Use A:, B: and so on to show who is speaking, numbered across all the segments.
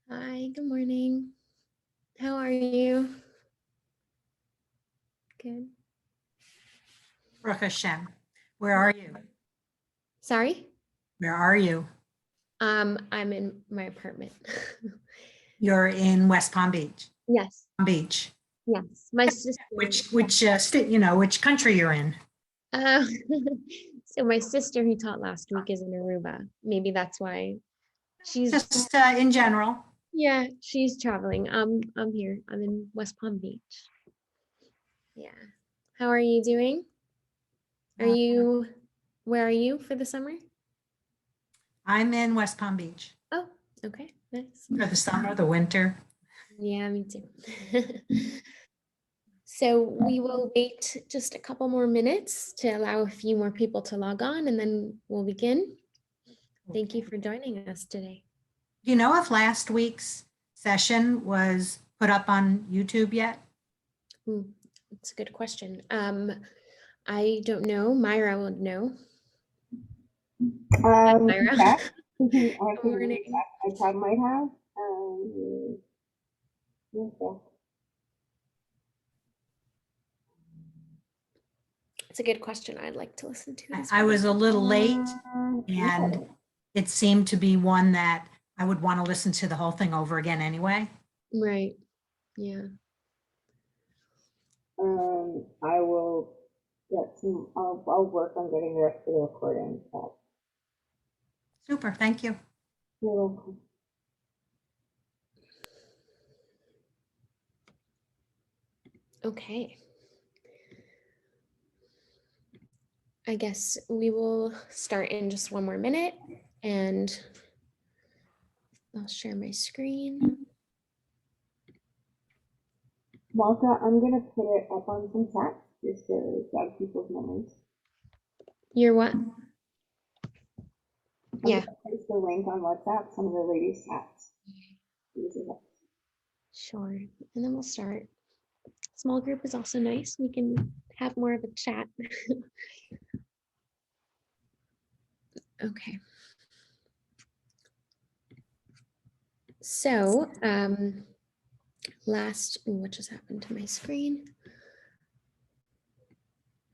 A: Hi, good morning. How are you? Good.
B: Baruch Hashem. Where are you?
A: Sorry?
B: Where are you?
A: I'm in my apartment.
B: You're in West Palm Beach.
A: Yes,
B: Palm Beach.
A: yes. My sister.
B: Which state? Which country you're in?
A: Uh, so my sister who taught last week is in Aruba. Maybe that's why she's,
B: Just in general.
A: yeah, she's traveling. I'm here. I'm in West Palm Beach. Yeah. How are you doing? Where are you for the summer?
B: I'm in West Palm Beach
A: Oh, okay, nice.
B: for the summer, the winter.
A: Yeah, me too. So we will wait just a couple more minutes to allow a few more people to log on and then we'll begin. Thank you for joining us today.
B: Do you know if last week's session was put up on YouTube yet?
A: That's a good question. I don't know. Myra would know. Myra.
C: Yeah.
A: Good morning.
C: I probably might have.
A: It's a good question. I'd like to listen to this.
B: I was a little late, and it seemed to be one that I would want to listen to the whole thing over again anyway.
A: Right. Yeah.
C: I will get some. I'll work on getting the rest of the recording.
B: Super. Thank you.
C: You're welcome.
A: Okay. I guess we will start in just one more minute and I'll share my screen.
C: Malka, I'm gonna put it up on some chat just to jog people's memories.
A: You're what? Yeah.
C: Place the link on WhatsApp, some of the ladies' chats.
A: Sure. And then we'll start. Small group is also nice. We can have more of a chat. Okay. So, what just happened to my screen?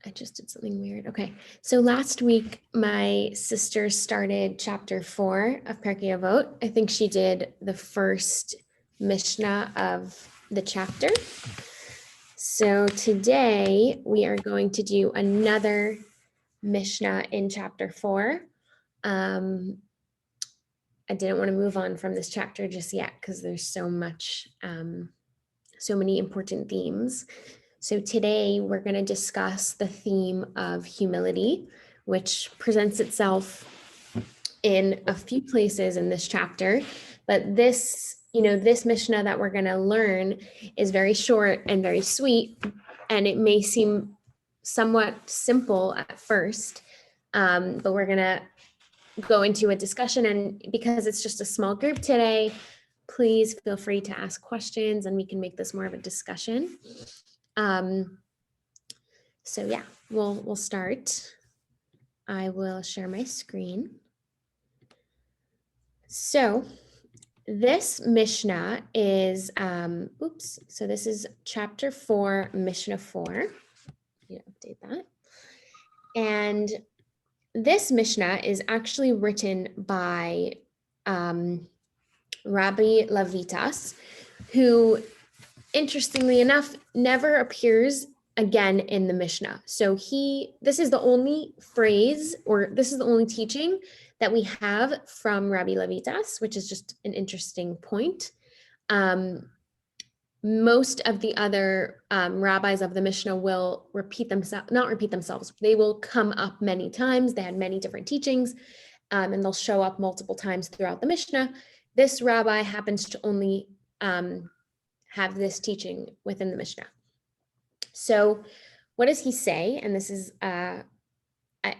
A: I just did something weird. Okay. So last week, my sister started chapter 4 of Pirkei Avot. I think she did the first Mishnah of the chapter. So today we are going to do another Mishnah in chapter 4. I didn't want to move on from this chapter just yet because there's so much, so many important themes. So today we're going to discuss the theme of humility, which presents itself in a few places in this chapter. But this Mishnah that we're going to learn is very short and very sweet, and it may seem somewhat simple at first, but we're going to go into a discussion. And because it's just a small group today, please feel free to ask questions and we can make this more of a discussion. So yeah, we'll start. I will share my screen. So this Mishnah is, so this is chapter 4, Mishnah 4. Update that. And this Mishnah is actually written by Rabbi Levitas, who, interestingly enough, never appears again in the Mishnah. So this is the only phrase, or this is the only teaching that we have from Rabbi Levitas, which is just an interesting point. Most of the other rabbis of the Mishnah will not repeat themselves. They will come up many times. They had many different teachings, and they'll show up multiple times throughout the Mishnah. This rabbi happens to only have this teaching within the Mishnah. So what does he say? And this is, I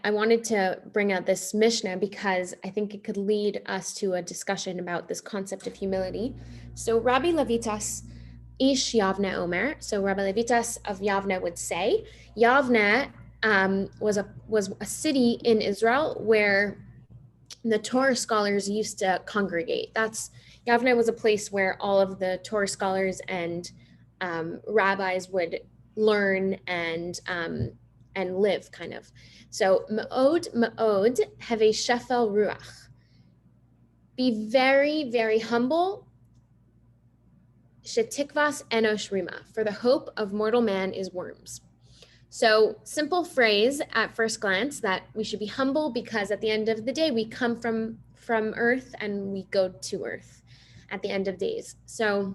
A: wanted to bring out this Mishnah because I think it could lead us to a discussion about this concept of humility. So Rabbi Levitas Ish Yavne Omer. So Rabbi Levitas of Yavne would say, Yavne was a city in Israel where the Torah scholars used to congregate. That's Yavne was a place where all of the Torah scholars and rabbis would learn and live, kind of. So ma'od have a shefel ruach. Be very, very humble. Shetikvas enosh rima. For the hope of mortal man is worms. So simple phrase at first glance that we should be humble because at the end of the day, we come from earth and we go to earth at the end of days. So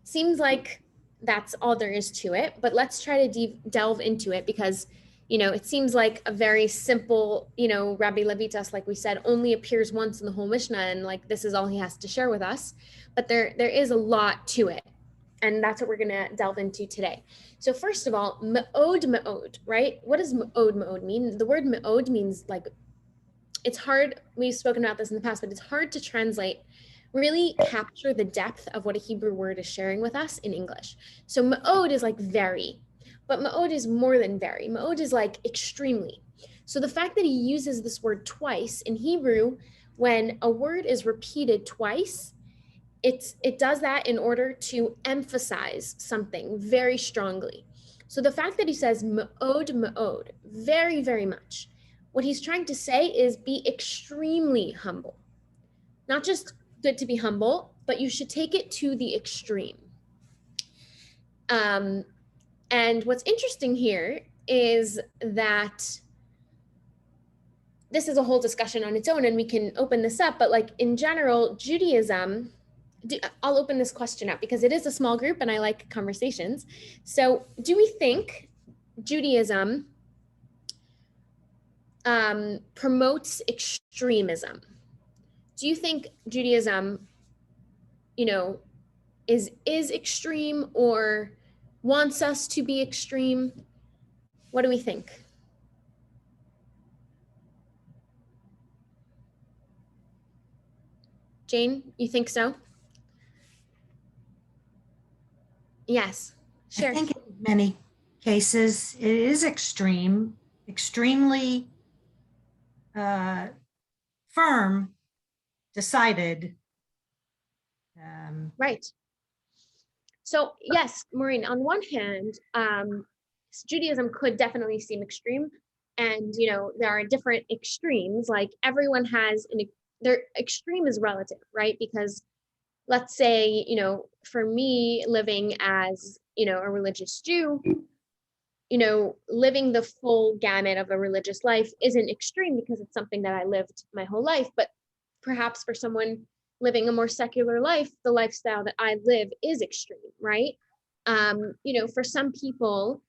A: seems like that's all there is to it, but let's try to delve into it because, it seems like a very simple, Rabbi Levitas, like we said, only appears once in the whole Mishnah and like this is all he has to share with us, but there is a lot to it. And that's what we're going to delve into today. So first of all, ma'od, right? What does ma'od mean? The word ma'od means like, it's hard. We've spoken about this in the past, but it's hard to translate, really capture the depth of what a Hebrew word is sharing with us in English. So ma'od is like very, but ma'od is more than very. Ma'od is like extremely. So the fact that he uses this word twice in Hebrew, when a word is repeated twice, it does that in order to emphasize something very strongly. So the fact that he says ma'od, very, very much, what he's trying to say is be extremely humble. Not just good to be humble, but you should take it to the extreme. And what's interesting here is that this is a whole discussion on its own and we can open this up, but like in general, Judaism, I'll open this question up because it is a small group and I like conversations. So do we think Judaism promotes extremism? Do you think Judaism, is extreme or wants us to be extreme? What do we think? Jane, you think so? Yes, sure.
B: I think in many cases it is extremely firm, decided.
A: Right. So yes, Maureen, on one hand, Judaism could definitely seem extreme. And, there are different extremes, like everyone has their extreme is relative, right? Because let's say, for me living as, a religious Jew, living the full gamut of a religious life isn't extreme because it's something that I lived my whole life. But perhaps for someone living a more secular life, the lifestyle that I live is extreme, right? For some people,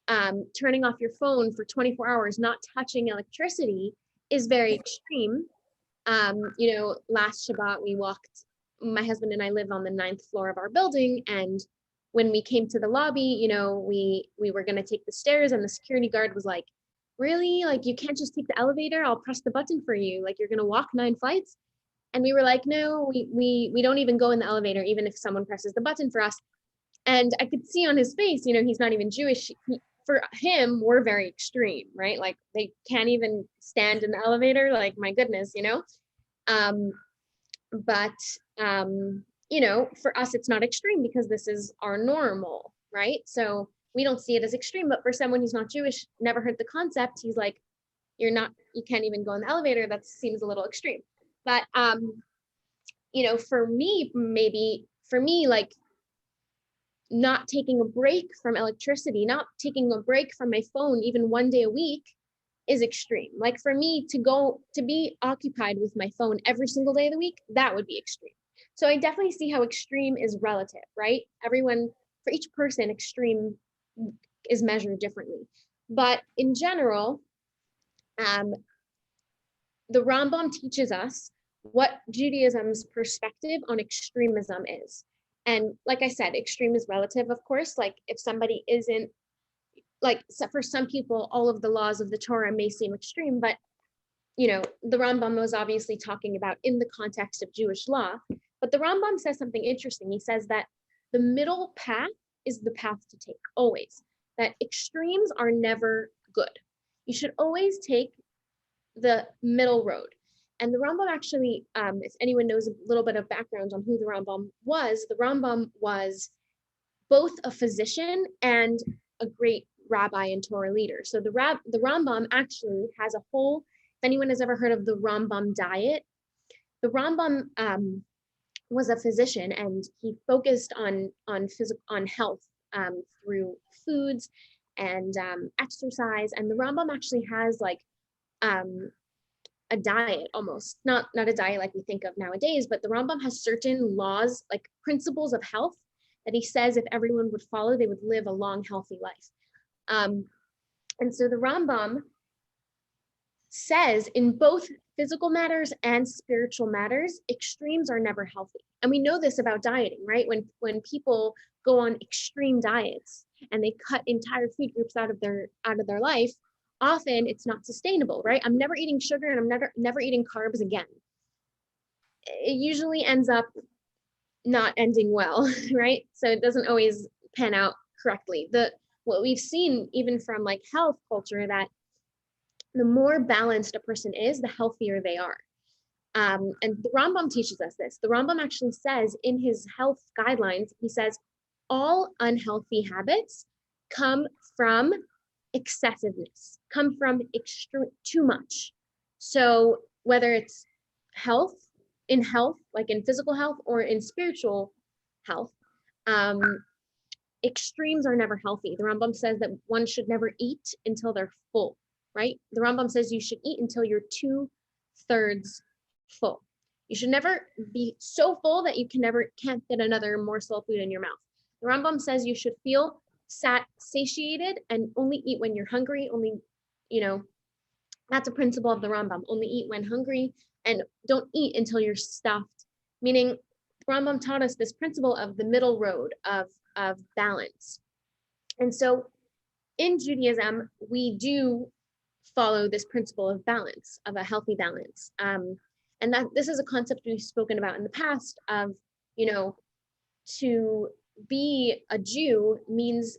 A: turning off your phone for 24 hours, not touching electricity is very extreme. Last Shabbat we walked, my husband and I live on the 9th floor of our building, and when we came to the lobby, we were going to take the stairs and the security guard was like, really? Like, you can't just take the elevator? I'll press the button for you. Like, you're going to walk 9 flights? And we were like, no, we don't even go in the elevator, even if someone presses the button for us. And I could see on his face, he's not even Jewish. For him, we're very extreme, right? Like, they can't even stand in the elevator. Like, my goodness, but for us, it's not extreme because this is our normal, right? So we don't see it as extreme, but for someone who's not Jewish, never heard the concept, he's like, you can't even go in the elevator. That seems a little extreme. But, for me, like, not taking a break from electricity, not taking a break from my phone, even one day a week, is extreme. Like, for me to be occupied with my phone every single day of the week, that would be extreme. So I definitely see how extreme is relative, right? For each person, extreme is measured differently. But in general, the Rambam teaches us what Judaism's perspective on extremism is. And like I said, extreme is relative, of course. Like, if somebody isn't, like, for some people, all of the laws of the Torah may seem extreme, but, the Rambam was obviously talking about in the context of Jewish law. But the Rambam says something interesting. He says that the middle path is the path to take, always. That extremes are never good. You should always take the middle road. And the Rambam actually, if anyone knows a little bit of background on who the Rambam was both a physician and a great rabbi and Torah leader. So the Rambam actually has a whole, if anyone has ever heard of the Rambam diet, the Rambam was a physician, and he focused on health through foods and exercise. And the Rambam actually has like a diet, almost not a diet like we think of nowadays, but the Rambam has certain laws, like principles of health, that he says if everyone would follow, they would live a long, healthy life. And so the Rambam says in both physical matters and spiritual matters, extremes are never healthy. And we know this about dieting, right? When people go on extreme diets and they cut entire food groups out of their life, often it's not sustainable, right? I'm never eating sugar and I'm never eating carbs again. It usually ends up not ending well, right? So it doesn't always pan out correctly. What we've seen even from like health culture, that the more balanced a person is, the healthier they are. And the Rambam teaches us this. The Rambam actually says in his health guidelines, he says, all unhealthy habits come from excessiveness, come from too much. So whether it's in health, like in physical health or in spiritual health, extremes are never healthy. The Rambam says that one should never eat until they're full, right? The Rambam says you should eat until you're 2/3 full. You should never be so full that you can't fit another morsel of food in your mouth. The Rambam says you should feel satiated and only eat when you're hungry. Only, that's a principle of the Rambam. Only eat when hungry and don't eat until you're stuffed. Meaning, the Rambam taught us this principle of the middle road of balance. And so in Judaism, we do follow this principle of balance, of a healthy balance. And that this is a concept we've spoken about in the past of, to be a Jew means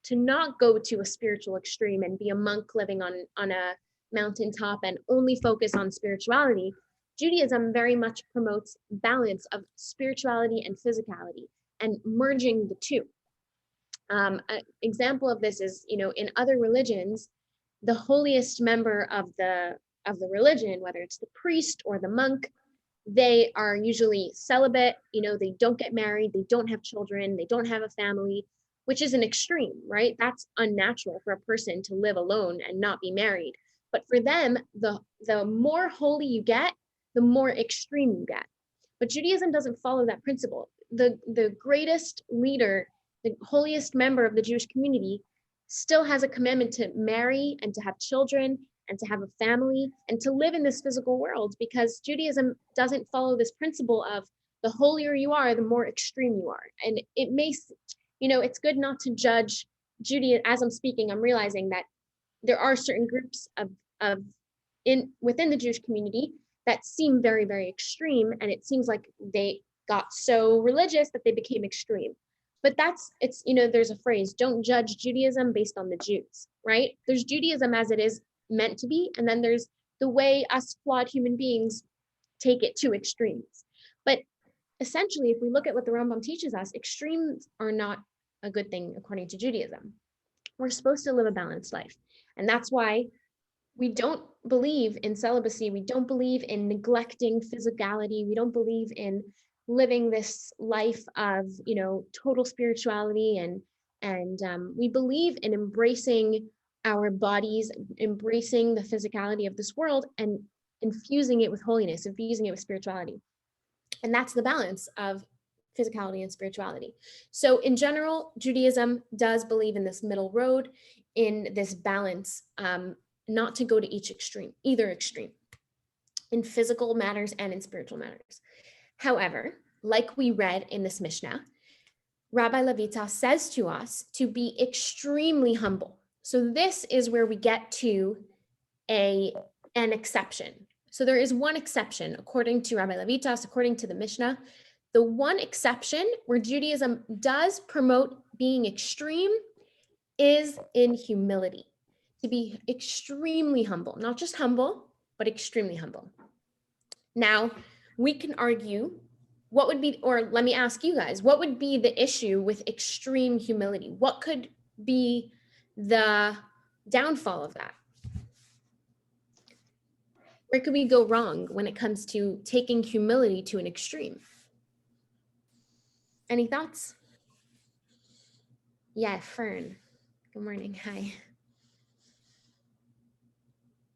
A: to not go to a spiritual extreme and be a monk living on a mountaintop and only focus on spirituality. Judaism very much promotes balance of spirituality and physicality and merging the two. An example of this is, in other religions, the holiest member of the religion, whether it's the priest or the monk, they are usually celibate, they don't get married, they don't have children, they don't have a family, which is an extreme, right? That's unnatural for a person to live alone and not be married. But for them, the more holy you get, the more extreme you get. But Judaism doesn't follow that principle. The greatest leader, the holiest member of the Jewish community, still has a commandment to marry and to have children and to have a family and to live in this physical world, because Judaism doesn't follow this principle of the holier you are, the more extreme you are. And it may, it's good not to judge Judaism. As I'm speaking, I'm realizing that there are certain groups within the Jewish community that seem very, very extreme, and it seems like they got so religious that they became extreme. But there's a phrase, don't judge Judaism based on the Jews, right? There's Judaism as it is meant to be, and then there's the way us flawed human beings take it to extremes. But essentially, if we look at what the Rambam teaches us, extremes are not a good thing according to Judaism. We're supposed to live a balanced life. And that's why we don't believe in celibacy. We don't believe in neglecting physicality. We don't believe in living this life of, total spirituality. And we believe in embracing our bodies, embracing the physicality of this world and infusing it with holiness, infusing it with spirituality. And that's the balance of physicality and spirituality. So in general, Judaism does believe in this middle road, in this balance, not to go to either extreme, in physical matters and in spiritual matters. However, like we read in this Mishnah, Rabbi Levita says to us to be extremely humble. So this is where we get to an exception. So there is one exception, according to Rabbi Levitas, according to the Mishnah. The one exception where Judaism does promote being extreme is in humility, to be extremely humble, not just humble, but extremely humble. Now, we can argue what would be, or let me ask you guys, what would be the issue with extreme humility? What could be the downfall of that? Where could we go wrong when it comes to taking humility to an extreme? Any thoughts? Yeah, Fern. Good morning. Hi.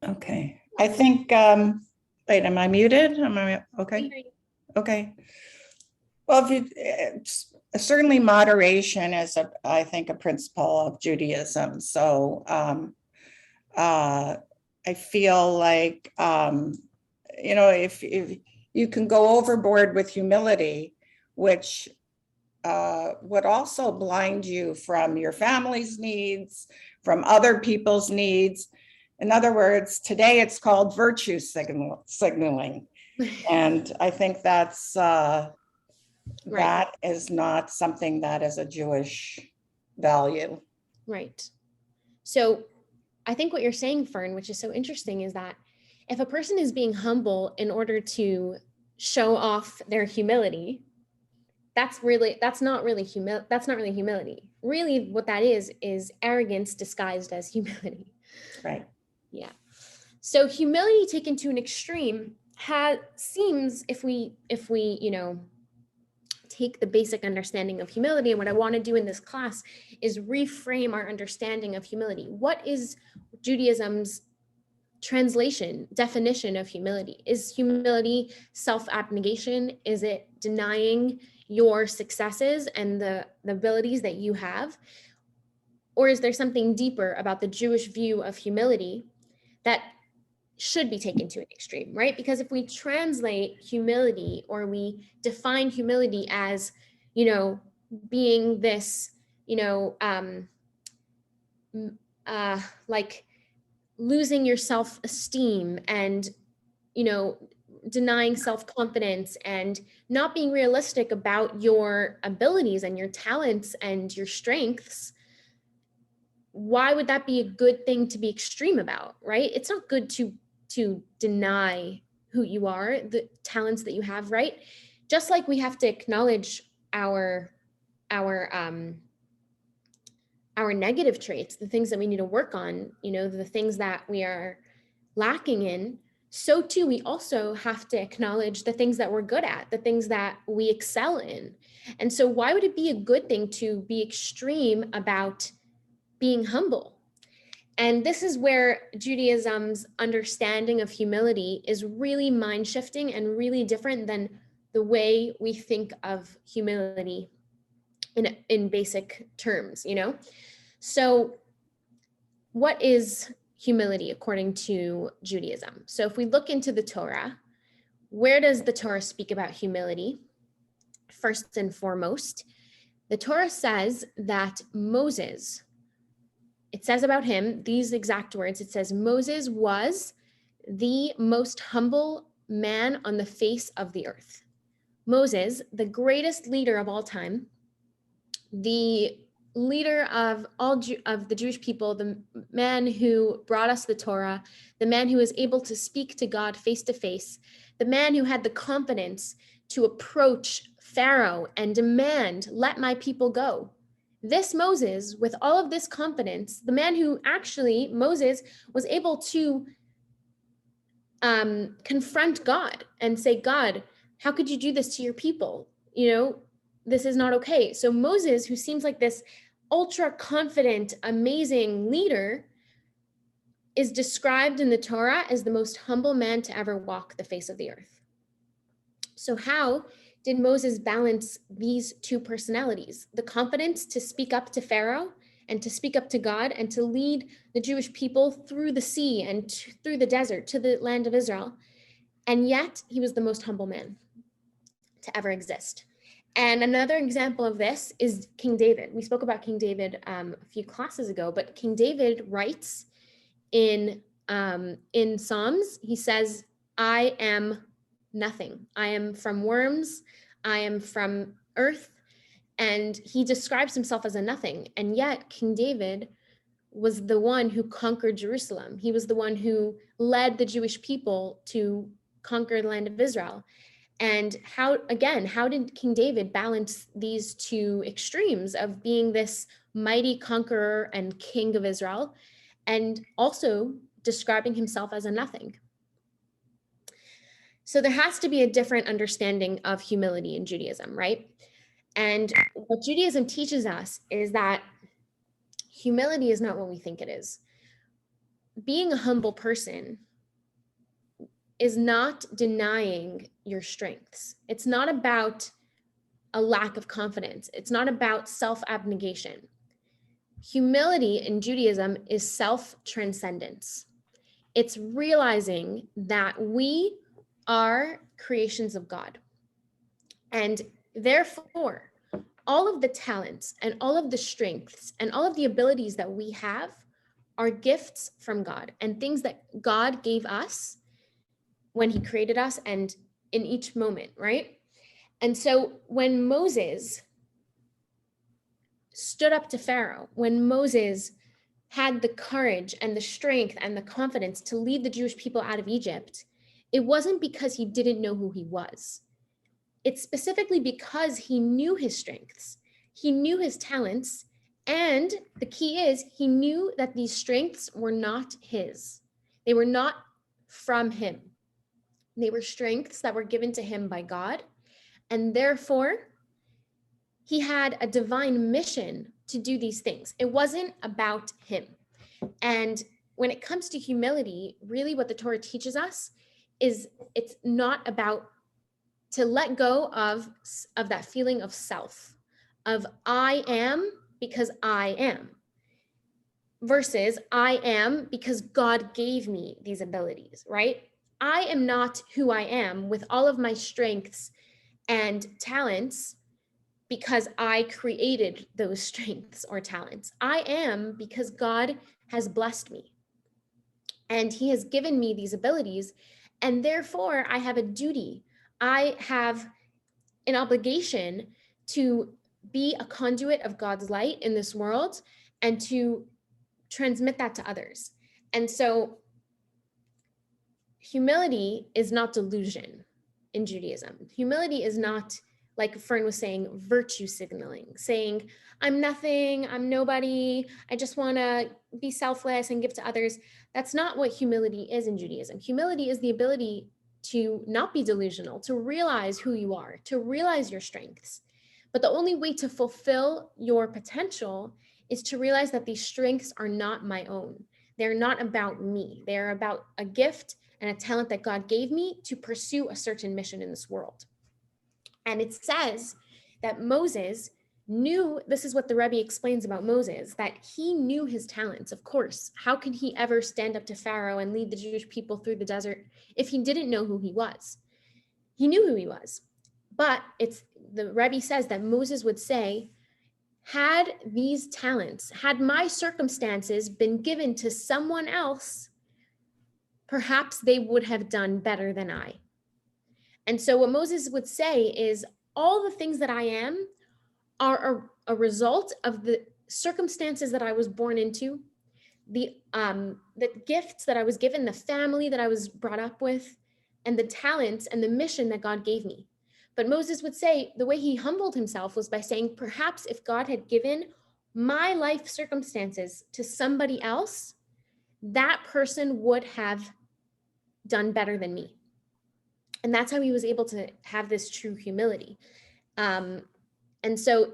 D: Okay, I think, wait, am I muted? Am I, okay, okay. Well, if you, certainly moderation is, I think, a principle of Judaism. So I feel like, if you can go overboard with humility, which would also blind you from your family's needs, from other people's needs. In other words, today it's called virtue signaling. And I think that's,
A: Right.
D: that is not something that is a Jewish value.
A: Right. So I think what you're saying, Fern, which is so interesting, is that if a person is being humble in order to show off their humility, that's not really humility. Really, what that is arrogance disguised as humility.
D: Right.
A: Yeah. So humility taken to an extreme seems, if we take the basic understanding of humility, and what I want to do in this class is reframe our understanding of humility. What is Judaism's definition of humility? Is humility self-abnegation? Is it denying your successes and the abilities that you have? Or is there something deeper about the Jewish view of humility that should be taken to an extreme, right? Because if we translate humility, or we define humility as, being this, like losing your self-esteem and, denying self-confidence and not being realistic about your abilities and your talents and your strengths, why would that be a good thing to be extreme about, right? It's not good to deny who you are, the talents that you have, right? Just like we have to acknowledge our negative traits, the things that we need to work on, the things that we are lacking in, so too we also have to acknowledge the things that we're good at, the things that we excel in. And so why would it be a good thing to be extreme about being humble? And this is where Judaism's understanding of humility is really mind-shifting and really different than the way we think of humility in basic terms, So what is humility according to Judaism? So if we look into the Torah, where does the Torah speak about humility? First and foremost, the Torah says that Moses, it says about him, these exact words, it says, Moses was the most humble man on the face of the earth. Moses, the greatest leader of all time, the leader of of the Jewish people, the man who brought us the Torah, the man who was able to speak to God face to face, the man who had the confidence to approach Pharaoh and demand, let my people go. This Moses, with all of this confidence, the man who actually, Moses, was able to confront God and say, God, how could you do this to your people? This is not okay. So Moses, who seems like this ultra confident, amazing leader, is described in the Torah as the most humble man to ever walk the face of the earth. So how did Moses balance these two personalities? The confidence to speak up to Pharaoh and to speak up to God and to lead the Jewish people through the sea and through the desert to the land of Israel. And yet he was the most humble man to ever exist. And another example of this is King David. We spoke about King David a few classes ago, but King David writes in Psalms, he says, I am nothing. I am from worms. I am from earth. And he describes himself as a nothing. And yet King David was the one who conquered Jerusalem. He was the one who led the Jewish people to conquer the land of Israel. And how did King David balance these two extremes of being this mighty conqueror and king of Israel, and also describing himself as a nothing? So there has to be a different understanding of humility in Judaism, right? And what Judaism teaches us is that humility is not what we think it is. Being a humble person is not denying your strengths. It's not about a lack of confidence. It's not about self-abnegation. Humility in Judaism is self-transcendence. It's realizing that we are creations of God. And therefore, all of the talents and all of the strengths and all of the abilities that we have are gifts from God and things that God gave us when he created us and in each moment, right? And so when Moses stood up to Pharaoh, when Moses had the courage and the strength and the confidence to lead the Jewish people out of Egypt, it wasn't because he didn't know who he was. It's specifically because he knew his strengths, he knew his talents, and the key is he knew that these strengths were not his. They were not from him. They were strengths that were given to him by God, and therefore he had a divine mission to do these things. It wasn't about him. And when it comes to humility, really what the Torah teaches us is it's not about to let go of that feeling of self, of I am because I am, versus I am because God gave me these abilities, right? I am not who I am with all of my strengths and talents because I created those strengths or talents. I am because God has blessed me and he has given me these abilities, and therefore I have a duty. I have an obligation to be a conduit of God's light in this world and to transmit that to others. And so humility is not delusion in Judaism. Humility is not, like Fern was saying, virtue signaling, saying, I'm nothing, I'm nobody, I just want to be selfless and give to others. That's not what humility is in Judaism. Humility is the ability to not be delusional, to realize who you are, to realize your strengths. But the only way to fulfill your potential is to realize that these strengths are not my own. They're not about me. They're about a gift and a talent that God gave me to pursue a certain mission in this world. And it says that Moses knew, this is what the Rebbe explains about Moses, that he knew his talents. Of course, how could he ever stand up to Pharaoh and lead the Jewish people through the desert if he didn't know who he was? He knew who he was. But the Rebbe says that Moses would say, had these talents, had my circumstances been given to someone else, perhaps they would have done better than I. And so what Moses would say is, all the things that I am are a result of the circumstances that I was born into, the gifts that I was given, the family that I was brought up with, and the talents and the mission that God gave me. But Moses would say the way he humbled himself was by saying, perhaps if God had given my life circumstances to somebody else, that person would have done better than me. And that's how he was able to have this true humility. And so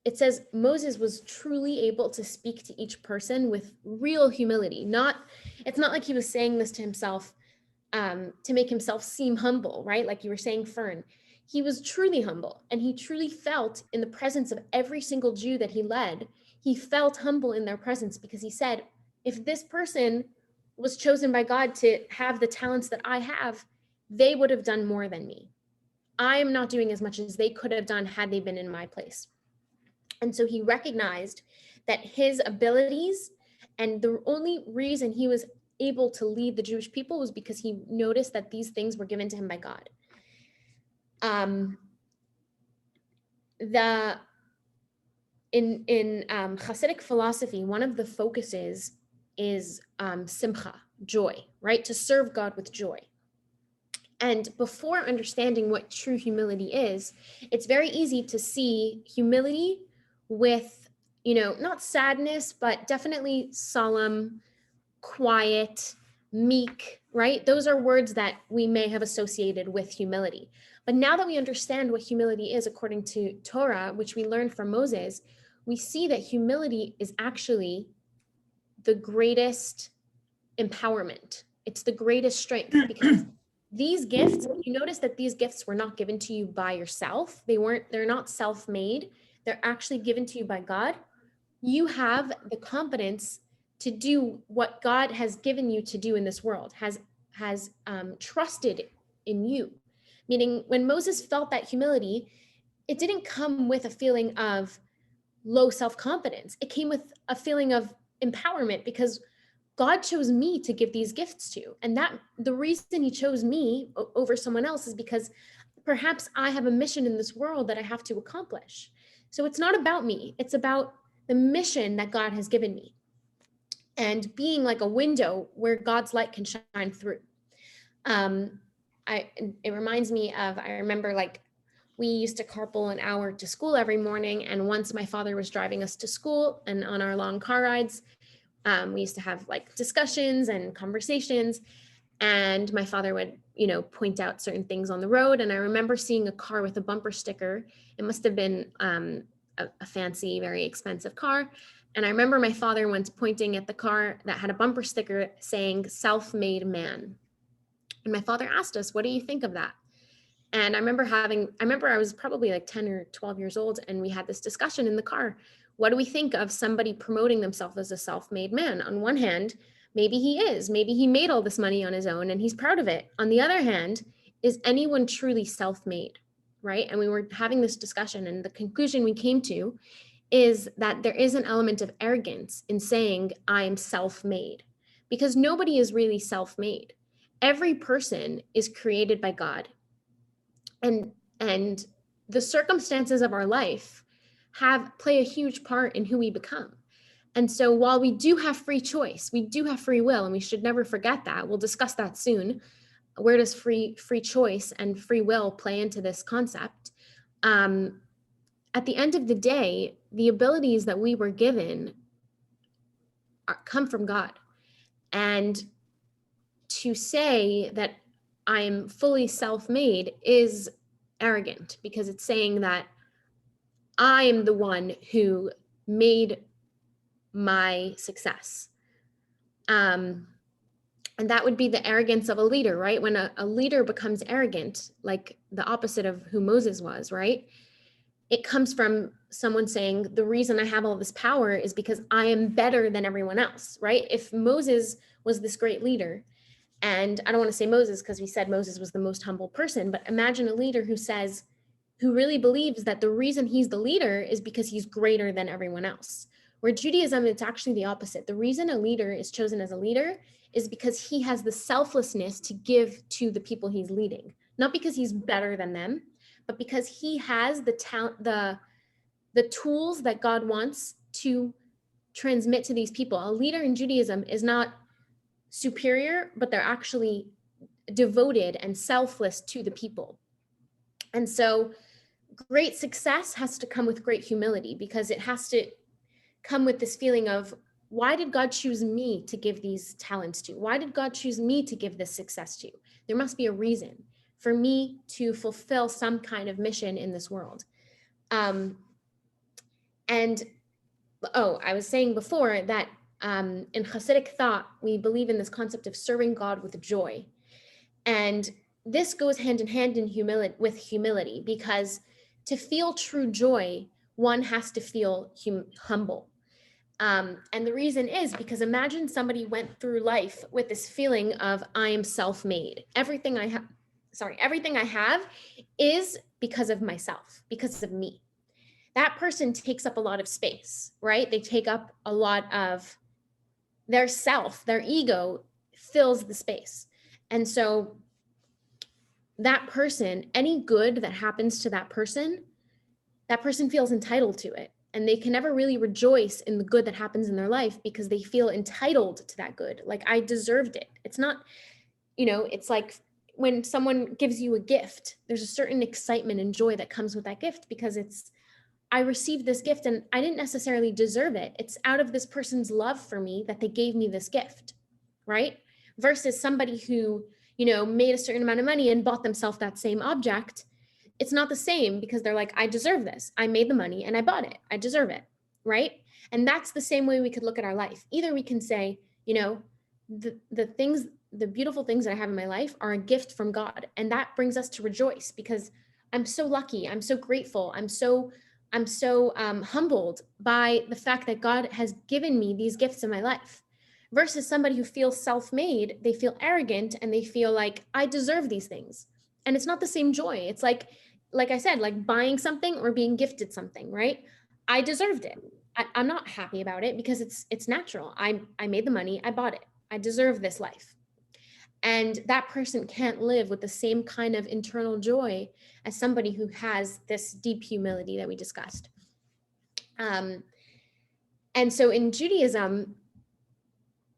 A: it says Moses was truly able to speak to each person with real humility. It's not like he was saying this to himself to make himself seem humble, right? Like you were saying, Fern. He was truly humble, and he truly felt in the presence of every single Jew that he led, he felt humble in their presence, because he said, if this person was chosen by God to have the talents that I have, they would have done more than me. I am not doing as much as they could have done had they been in my place. And so he recognized that his abilities, and the only reason he was able to lead the Jewish people, was because he noticed that these things were given to him by God. In Hasidic philosophy, one of the focuses is simcha, joy, right? To serve God with joy. And before understanding what true humility is, it's very easy to see humility with, not sadness, but definitely solemn, quiet, meek, right? Those are words that we may have associated with humility. But now that we understand what humility is according to Torah, which we learned from Moses, we see that humility is actually the greatest empowerment. It's the greatest strength, because these gifts, you notice that these gifts were not given to you by yourself. They're not self-made. They're actually given to you by God. You have the confidence to do what God has given you to do in this world, has trusted in you. Meaning, when Moses felt that humility, it didn't come with a feeling of low self-confidence. It came with a feeling of empowerment, because God chose me to give these gifts to. And that the reason he chose me over someone else is because perhaps I have a mission in this world that I have to accomplish. So it's not about me. It's about the mission that God has given me, and being like a window where God's light can shine through. It reminds me of, I remember, like, we used to carpool an hour to school every morning. And once my father was driving us to school, and on our long car rides, we used to have like discussions and conversations, and my father would, point out certain things on the road. And I remember seeing a car with a bumper sticker. It must have been a fancy, very expensive car. And I remember my father once pointing at the car that had a bumper sticker saying "self-made man." And my father asked us, "What do you think of that?" And I remember I was probably like 10 or 12 years old, and we had this discussion in the car. What do we think of somebody promoting themselves as a self-made man? On one hand, maybe he made all this money on his own and he's proud of it. On the other hand, is anyone truly self-made, right? And we were having this discussion, and the conclusion we came to is that there is an element of arrogance in saying I am self-made, because nobody is really self-made. Every person is created by God. And the circumstances of our life play a huge part in who we become. And so while we do have free choice, we do have free will, and we should never forget that. We'll discuss that soon. Where does free choice and free will play into this concept? At the end of the day, the abilities that we were given come from God. And to say that I'm fully self-made is arrogant, because it's saying that I am the one who made my success. And that would be the arrogance of a leader, right? When a leader becomes arrogant, like the opposite of who Moses was, right? It comes from someone saying, the reason I have all this power is because I am better than everyone else, right? If Moses was this great leader, and I don't want to say Moses because we said Moses was the most humble person, but imagine a leader who really believes that the reason he's the leader is because he's greater than everyone else. Where Judaism, it's actually the opposite. The reason a leader is chosen as a leader is because he has the selflessness to give to the people he's leading, not because he's better than them, but because he has the talent, the tools that God wants to transmit to these people. A leader in Judaism is not superior, but they're actually devoted and selfless to the people. And so great success has to come with great humility, because it has to come with this feeling of, why did God choose me to give these talents to? Why did God choose me to give this success to? There must be a reason for me to fulfill some kind of mission in this world. I was saying before that in Hasidic thought, we believe in this concept of serving God with joy. And this goes hand in hand with humility, because to feel true joy, one has to feel humble. And the reason is because imagine somebody went through life with this feeling of, I am self-made. Everything I have is because of myself, because of me. That person takes up a lot of space, right? They take up a lot of their self, their ego fills the space. And so that person, any good that happens to that person feels entitled to it. And they can never really rejoice in the good that happens in their life because they feel entitled to that good. Like, I deserved it. It's not, it's like when someone gives you a gift, there's a certain excitement and joy that comes with that gift, because I received this gift and I didn't necessarily deserve it. It's out of this person's love for me that they gave me this gift, right? Versus somebody who, made a certain amount of money and bought themselves that same object. It's not the same, because they're like, I deserve this. I made the money and I bought it. I deserve it, right? And that's the same way we could look at our life. Either we can say, the beautiful things that I have in my life are a gift from God. And that brings us to rejoice, because I'm so lucky. I'm so grateful. I'm so humbled by the fact that God has given me these gifts in my life. Versus somebody who feels self-made, they feel arrogant and they feel like I deserve these things. And it's not the same joy. It's like I said, like buying something or being gifted something, right? I deserved it. I'm not happy about it because it's natural. I made the money, I bought it. I deserve this life. And that person can't live with the same kind of internal joy as somebody who has this deep humility that we discussed. And so in Judaism,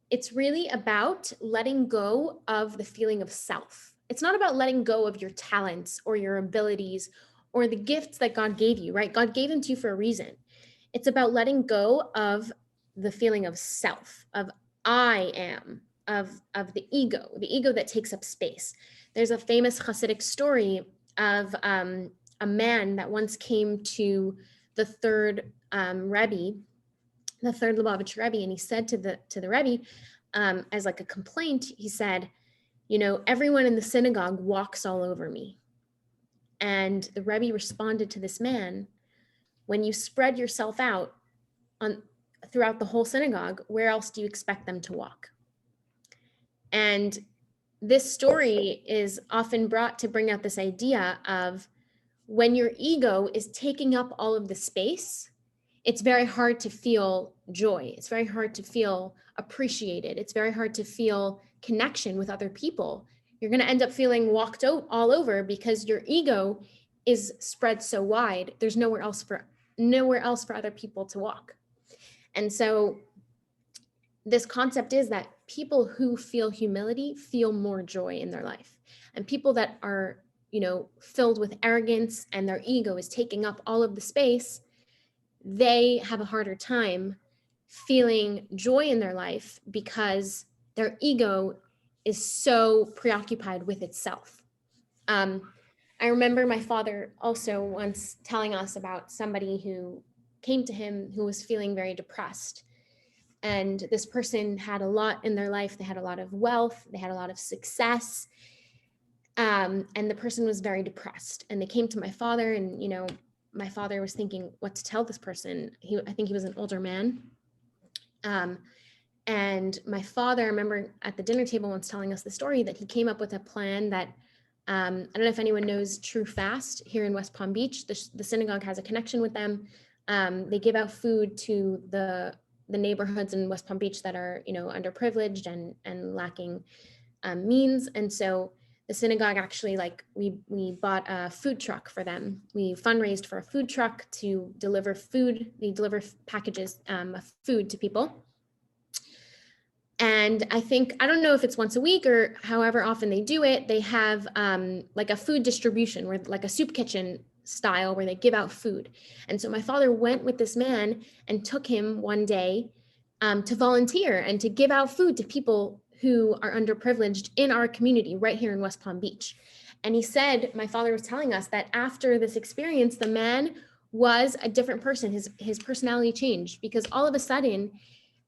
A: it's really about letting go of the feeling of self. It's not about letting go of your talents or your abilities or the gifts that God gave you, right? God gave them to you for a reason. It's about letting go of the feeling of self, of I am, of the ego that takes up space. There's a famous Hasidic story of a man that once came to the third Rebbe, the third Lubavitch Rebbe, and he said to the Rebbe, as like a complaint, he said, everyone in the synagogue walks all over me. And the Rebbe responded to this man, when you spread yourself out throughout the whole synagogue, where else do you expect them to walk? And this story is often brought to bring out this idea of when your ego is taking up all of the space, it's very hard to feel joy. It's very hard to feel appreciated. It's very hard to feel connection with other people. You're going to end up feeling walked out all over because your ego is spread so wide. There's nowhere else for other people to walk. And so this concept is that people who feel humility feel more joy in their life. And people that are, filled with arrogance and their ego is taking up all of the space, they have a harder time feeling joy in their life because their ego is so preoccupied with itself. I remember my father also once telling us about somebody who came to him who was feeling very depressed. And this person had a lot in their life. They had a lot of wealth. They had a lot of success. And the person was very depressed. And they came to my father and, my father was thinking what to tell this person. I think he was an older man. And my father, I remember at the dinner table once telling us the story that he came up with a plan that, I don't know if anyone knows True Fast here in West Palm Beach. The synagogue has a connection with them. They give out food to the neighborhoods in West Palm Beach that are, underprivileged and lacking means. And so the synagogue actually, we bought a food truck for them. We fundraised for a food truck to deliver food. They deliver packages of food to people. And I don't know if it's once a week or however often they do it. They have like a food distribution where like a soup kitchen style where they give out food. And so my father went with this man and took him one day to volunteer and to give out food to people who are underprivileged in our community right here in West Palm Beach. And he said, my father was telling us that after this experience, the man was a different person. His personality changed because all of a sudden,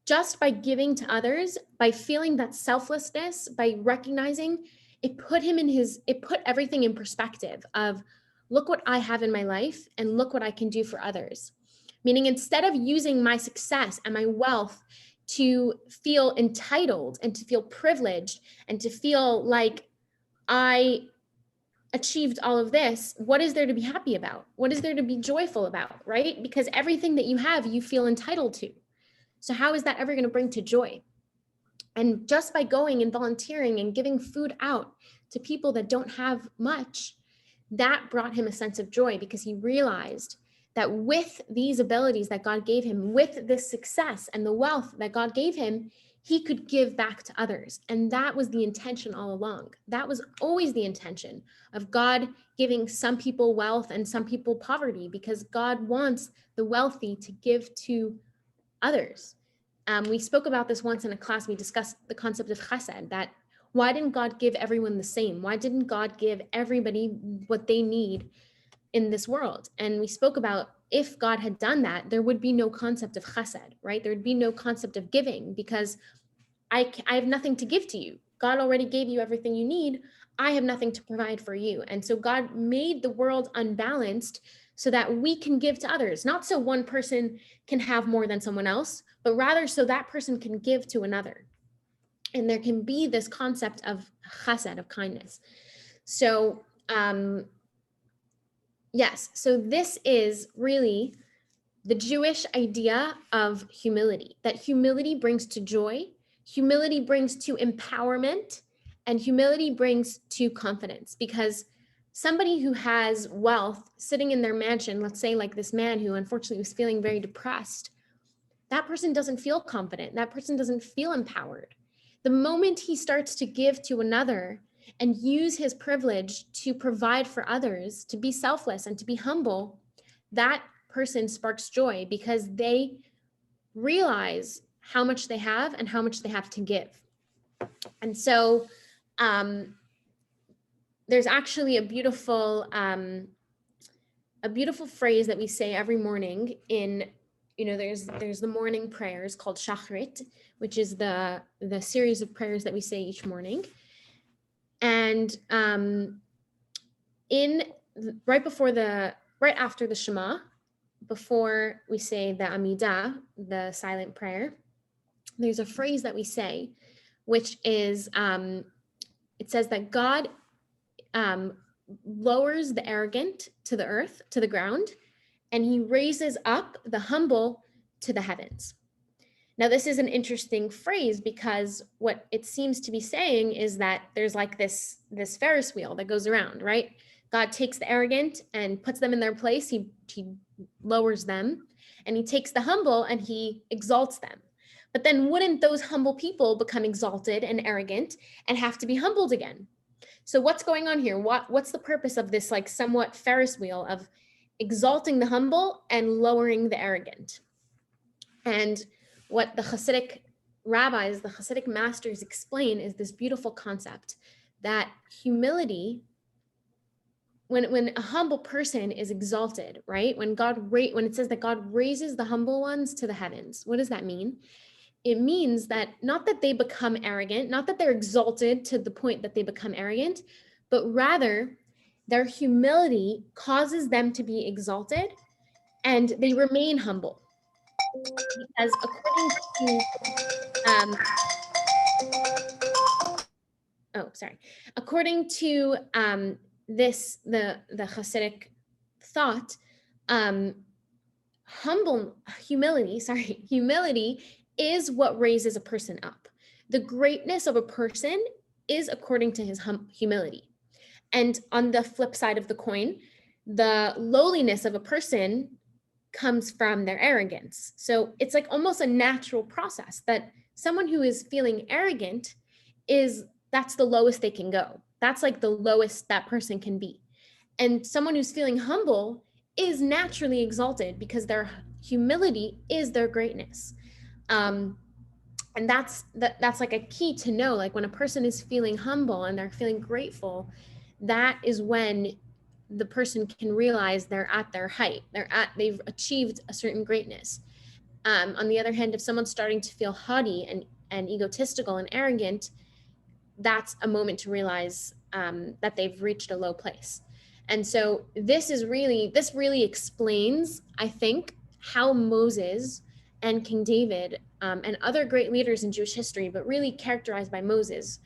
A: just by giving to others, by feeling that selflessness, by recognizing, it put everything in perspective of, look what I have in my life and look what I can do for others. Meaning instead of using my success and my wealth to feel entitled and to feel privileged and to feel like I achieved all of this, what is there to be happy about? What is there to be joyful about, right? Because everything that you have, you feel entitled to. So how is that ever going to bring to joy? And just by going and volunteering and giving food out to people that don't have much, that brought him a sense of joy because he realized that with these abilities that God gave him, with this success and the wealth that God gave him, he could give back to others. And that was the intention all along. That was always the intention of God giving some people wealth and some people poverty, because God wants the wealthy to give to others. We spoke about this once in a class. We discussed the concept of chesed, that why didn't God give everyone the same? Why didn't God give everybody what they need in this world? And we spoke about, if God had done that, there would be no concept of chesed, right? There would be no concept of giving, because I have nothing to give to you. God already gave you everything you need. I have nothing to provide for you. And so God made the world unbalanced so that we can give to others, not so one person can have more than someone else, but rather so that person can give to another. And there can be this concept of chesed, of kindness. So yes, so this is really the Jewish idea of humility, that humility brings to joy, humility brings to empowerment, and humility brings to confidence. Because somebody who has wealth sitting in their mansion, let's say like this man who unfortunately was feeling very depressed, that person doesn't feel confident. That person doesn't feel empowered. The moment he starts to give to another and use his privilege to provide for others, to be selfless and to be humble, that person sparks joy, because they realize how much they have and how much they have to give. And so there's actually a beautiful phrase that we say every morning in, there's the morning prayers called Shachrit, which is the series of prayers that we say each morning. And right after the Shema, before we say the Amidah, the silent prayer, there's a phrase that we say, which is, it says that God lowers the arrogant to the earth, to the ground, and he raises up the humble to the heavens. Now, this is an interesting phrase, because what it seems to be saying is that there's like this Ferris wheel that goes around, right? God takes the arrogant and puts them in their place. He lowers them, and he takes the humble and he exalts them. But then wouldn't those humble people become exalted and arrogant and have to be humbled again? So what's going on here? What's the purpose of this like somewhat Ferris wheel of exalting the humble and lowering the arrogant? And what the Hasidic rabbis, the Hasidic masters explain is this beautiful concept that humility, when a humble person is exalted, right? When it says that God raises the humble ones to the heavens, what does that mean? It means that not that they become arrogant, not that they're exalted to the point that they become arrogant, but rather their humility causes them to be exalted and they remain humble. Because according to the Hasidic thought, humility is what raises a person up. The greatness of a person is according to his humility. And on the flip side of the coin, the lowliness of a person comes from their arrogance. So it's like almost a natural process that someone who is feeling arrogant that's the lowest they can go. That's like the lowest that person can be. And someone who's feeling humble is naturally exalted because their humility is their greatness. And that's like a key to know, like when a person is feeling humble and they're feeling grateful, that is when the person can realize they're at their height. They've achieved a certain greatness. On the other hand, if someone's starting to feel haughty and egotistical and arrogant, that's a moment to realize that they've reached a low place. And so this really explains, I think, how Moses and King David and other great leaders in Jewish history, but really characterized by Moses,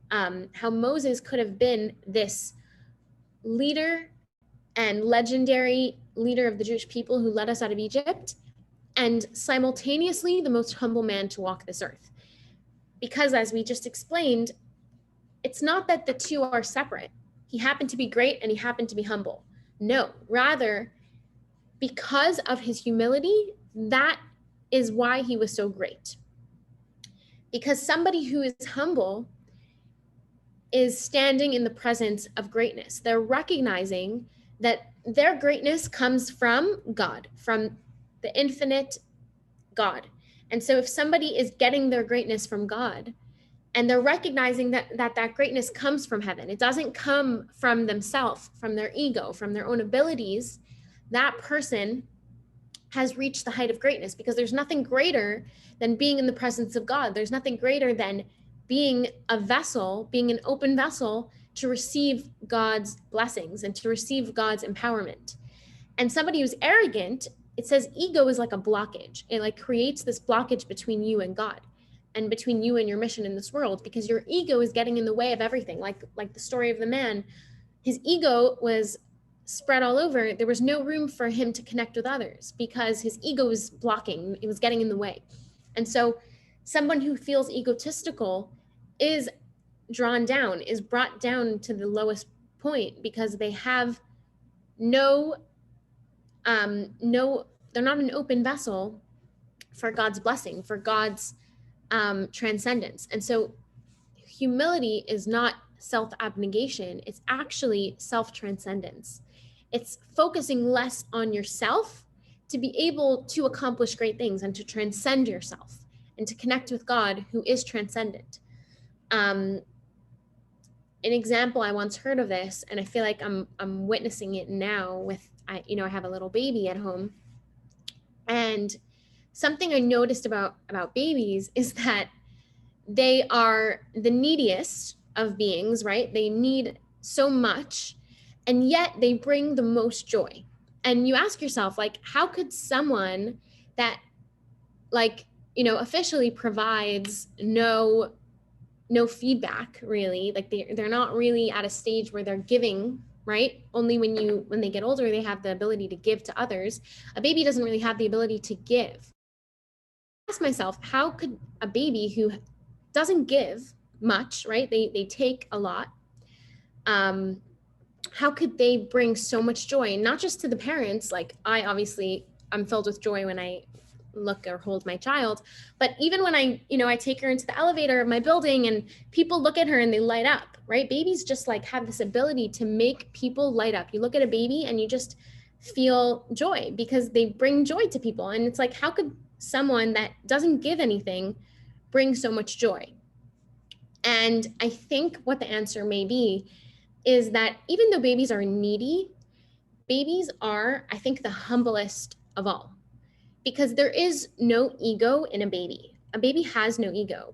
A: how Moses could have been this leader and legendary leader of the Jewish people who led us out of Egypt, and simultaneously the most humble man to walk this earth. Because as we just explained, it's not that the two are separate. He happened to be great and he happened to be humble. No, rather, because of his humility, that is why he was so great. Because somebody who is humble is standing in the presence of greatness. They're recognizing that their greatness comes from God, from the infinite God. And so if somebody is getting their greatness from God, and they're recognizing that greatness comes from heaven, it doesn't come from themselves, from their ego, from their own abilities, that person has reached the height of greatness, because there's nothing greater than being in the presence of God. There's nothing greater than being a vessel, being an open vessel to receive God's blessings and to receive God's empowerment. And somebody who's arrogant, it says ego is like a blockage. It like creates this blockage between you and God, and between you and your mission in this world, because your ego is getting in the way of everything. Like the story of the man, his ego was spread all over. There was no room for him to connect with others because his ego was blocking, it was getting in the way. And so someone who feels egotistical is drawn down, is brought down to the lowest point, because they have no, they're not an open vessel for God's blessing, for God's transcendence. And so humility is not self-abnegation, it's actually self-transcendence. It's focusing less on yourself to be able to accomplish great things and to transcend yourself and to connect with God, who is transcendent. An example, I once heard of this, and I feel like I'm witnessing it now with, I have a little baby at home. And something I noticed about babies is that they are the neediest of beings, right? They need so much, and yet they bring the most joy. And you ask yourself, like, how could someone that, like, officially provides no feedback, really, like they're not really at a stage where they're giving, right? Only when they get older, they have the ability to give to others. A baby doesn't really have the ability to give. I ask myself, how could a baby who doesn't give much, right? They take a lot. How could they bring so much joy? And not just to the parents, like I'm filled with joy when I look or hold my child, but even when I take her into the elevator of my building and people look at her and they light up, right? Babies just like have this ability to make people light up. You look at a baby and you just feel joy because they bring joy to people. And it's like, how could someone that doesn't give anything bring so much joy? And I think what the answer may be is that even though babies are needy, babies are, I think, the humblest of all, because there is no ego in a baby. A baby has no ego.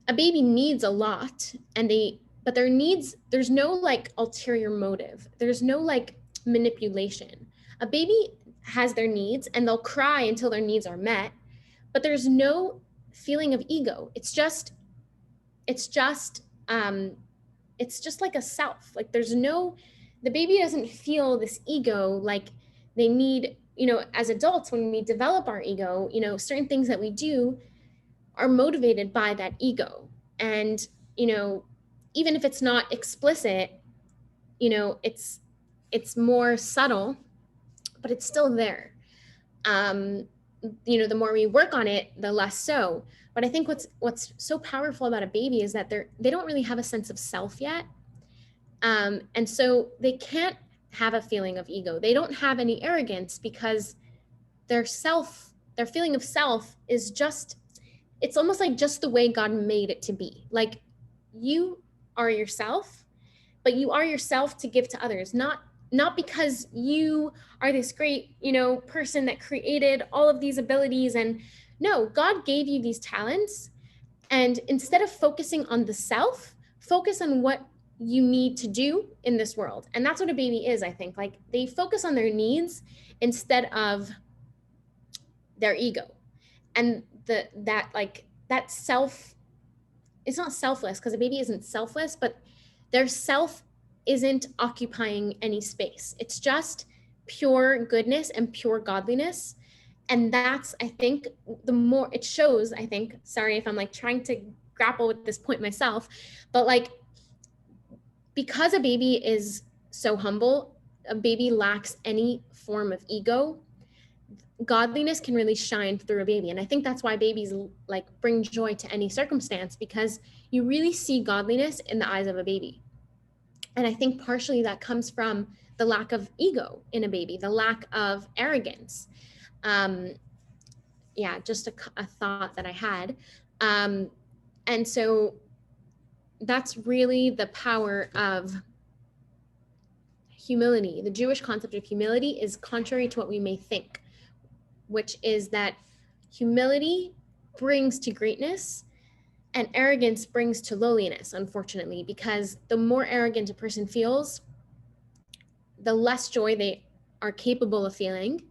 A: A baby needs a lot, but there's no like ulterior motive. There's no like manipulation. A baby has their needs and they'll cry until their needs are met, but there's no feeling of ego. It's just like a self. Like the baby doesn't feel this ego like they need, as adults, when we develop our ego, certain things that we do are motivated by that ego. And, even if it's not explicit, it's more subtle, but it's still there. The more we work on it, the less so. But I think what's so powerful about a baby is that they don't really have a sense of self yet. And so they can't have a feeling of ego. They don't have any arrogance because their feeling of self is it's almost like just the way God made it to be. Like, you are yourself, but you are yourself to give to others, not because you are this great, person that created all of these abilities. And no, God gave you these talents. And instead of focusing on the self, focus on what you need to do in this world. And that's what a baby is, I think. Like, they focus on their needs instead of their ego. And that self, it's not selfless, because a baby isn't selfless, but their self isn't occupying any space. It's just pure goodness and pure godliness. And that's, I think, the more it shows, I think, sorry if I'm like trying to grapple with this point myself, but like, because a baby is so humble, a baby lacks any form of ego, godliness can really shine through a baby. And I think that's why babies like bring joy to any circumstance, because you really see godliness in the eyes of a baby. And I think partially that comes from the lack of ego in a baby, the lack of arrogance. Yeah, just a thought that I had. And so that's really the power of humility. The Jewish concept of humility is contrary to what we may think, which is that humility brings to greatness and arrogance brings to lowliness, unfortunately, because the more arrogant a person feels, the less joy they are capable of feeling,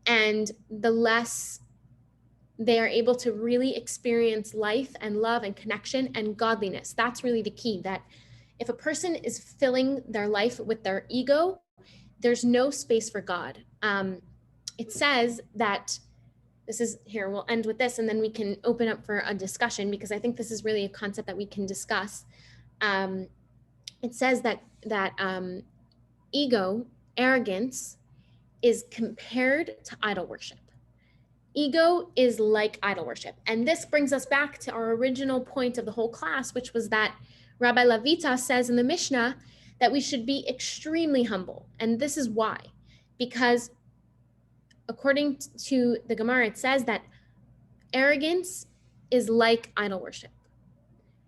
A: and the less they are able to really experience life and love and connection and godliness. That's really the key, that if a person is filling their life with their ego, there's no space for God. It says that, this is here, we'll end with this and then we can open up for a discussion, because I think this is really a concept that we can discuss. It says that ego, arrogance, is compared to idol worship. Ego is like idol worship. And this brings us back to our original point of the whole class, which was that Rabbi Levita says in the Mishnah that we should be extremely humble. And this is why. Because according to the Gemara, it says that arrogance is like idol worship.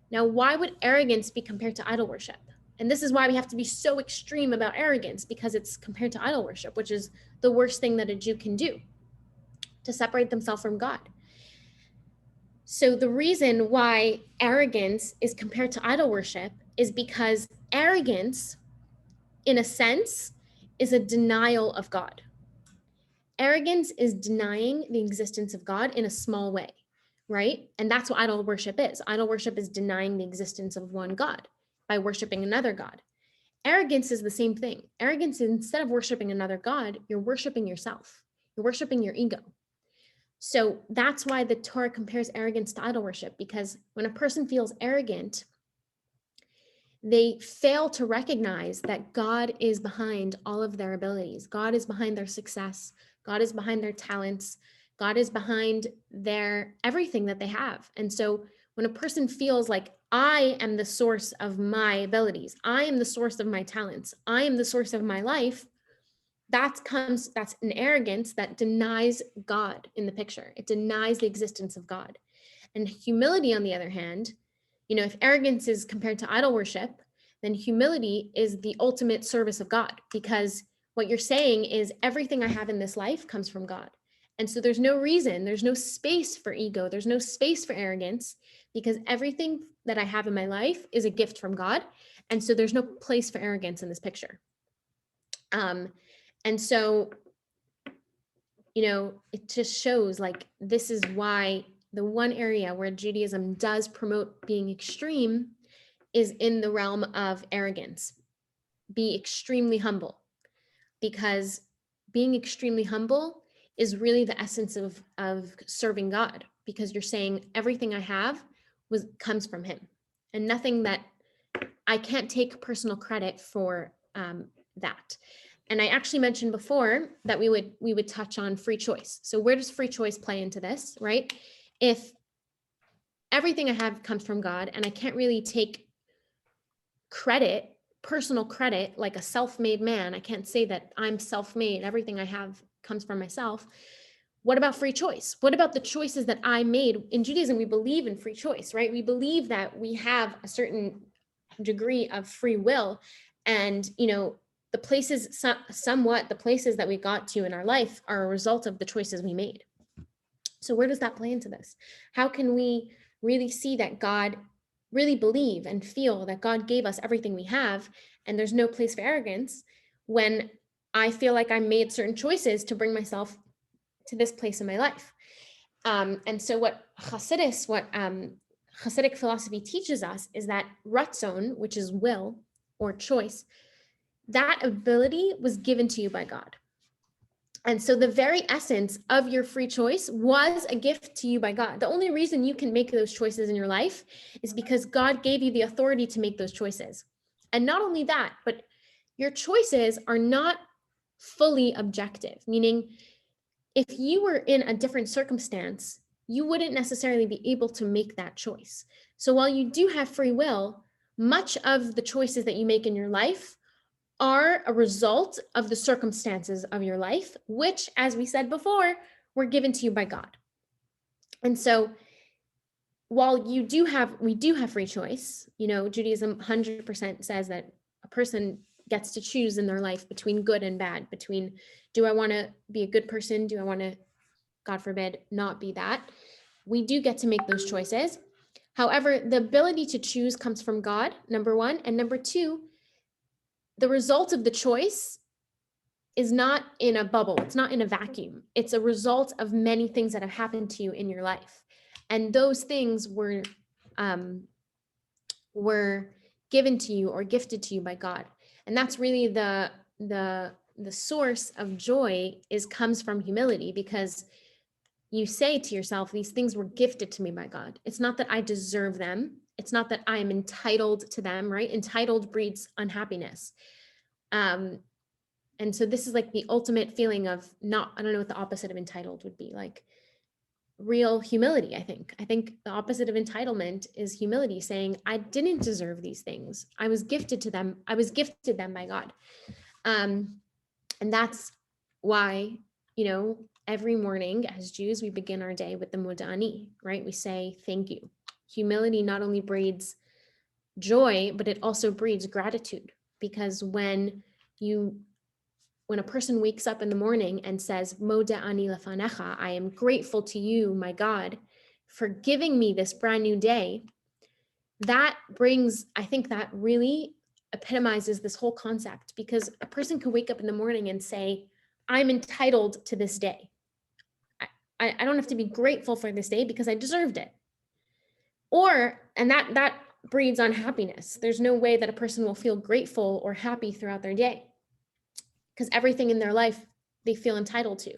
A: Now, why would arrogance be compared to idol worship? And this is why we have to be so extreme about arrogance, because it's compared to idol worship, which is the worst thing that a Jew can do, to separate themselves from God. So the reason why arrogance is compared to idol worship is because arrogance, in a sense, is a denial of God. Arrogance is denying the existence of God in a small way, right? And that's what idol worship is. Idol worship is denying the existence of one God by worshiping another God. Arrogance is the same thing. Arrogance, instead of worshiping another God, you're worshiping yourself. You're worshiping your ego. So that's why the Torah compares arrogance to idol worship, because when a person feels arrogant, they fail to recognize that God is behind all of their abilities. God is behind their success. God is behind their talents. God is behind their everything that they have. And so when a person feels like, I am the source of my abilities, I am the source of my talents, I am the source of my life, that's an arrogance that denies God in the picture. It denies the existence of God. And humility, on the other hand, if arrogance is compared to idol worship, then humility is the ultimate service of God, because what you're saying is everything I have in this life comes from God. And so there's no reason, there's no space for ego, there's no space for arrogance, because everything that I have in my life is a gift from God. And so there's no place for arrogance in this picture. And so, it just shows like, this is why the one area where Judaism does promote being extreme is in the realm of arrogance. Be extremely humble, because being extremely humble is really the essence of serving God, because you're saying everything I have comes from him, and nothing that I can't take personal credit for that. And I actually mentioned before that we would touch on free choice. So where does free choice play into this, right? If everything I have comes from God and I can't really take credit, personal credit, like a self-made man, I can't say that I'm self-made, everything I have comes from myself. What about free choice? What about the choices that I made? In Judaism, we believe in free choice, right? We believe that we have a certain degree of free will, and the places, the places that we got to in our life are a result of the choices we made. So where does that play into this? How can we really see that God, really believe and feel that God gave us everything we have, and there's no place for arrogance, when I feel like I made certain choices to bring myself to this place in my life? And so what Hasidic philosophy teaches us is that ratzon, which is will or choice, that ability was given to you by God. And so the very essence of your free choice was a gift to you by God. The only reason you can make those choices in your life is because God gave you the authority to make those choices. And not only that, but your choices are not fully objective, meaning if you were in a different circumstance, you wouldn't necessarily be able to make that choice. So while you do have free will, much of the choices that you make in your life are a result of the circumstances of your life, which, as we said before, were given to you by God. And so while we do have free choice, Judaism 100% says that a person gets to choose in their life between good and bad, between, do I want to be a good person? Do I want to, God forbid, not be that? We do get to make those choices. However, the ability to choose comes from God, number one. And number two, the result of the choice is not in a bubble. It's not in a vacuum. It's a result of many things that have happened to you in your life. And those things were given to you or gifted to you by God. And that's really the source of joy comes from humility, because you say to yourself, these things were gifted to me by God. It's not that I deserve them. It's not that I am entitled to them, right? Entitled breeds unhappiness. And so this is like the ultimate feeling of I don't know what the opposite of entitled would be, like real humility. I think the opposite of entitlement is humility, saying I didn't deserve these things. I was gifted to them. I was gifted them by God. And that's why, every morning as Jews, we begin our day with the Moda'ani, right? We say, thank you. Humility not only breeds joy, but it also breeds gratitude, because when a person wakes up in the morning and says, Moda'ani lefanecha, I am grateful to you, my God, for giving me this brand new day, that really epitomizes this whole concept, because a person could wake up in the morning and say, I'm entitled to this day. I don't have to be grateful for this day because I deserved it. And that breeds unhappiness. There's no way that a person will feel grateful or happy throughout their day, because everything in their life they feel entitled to,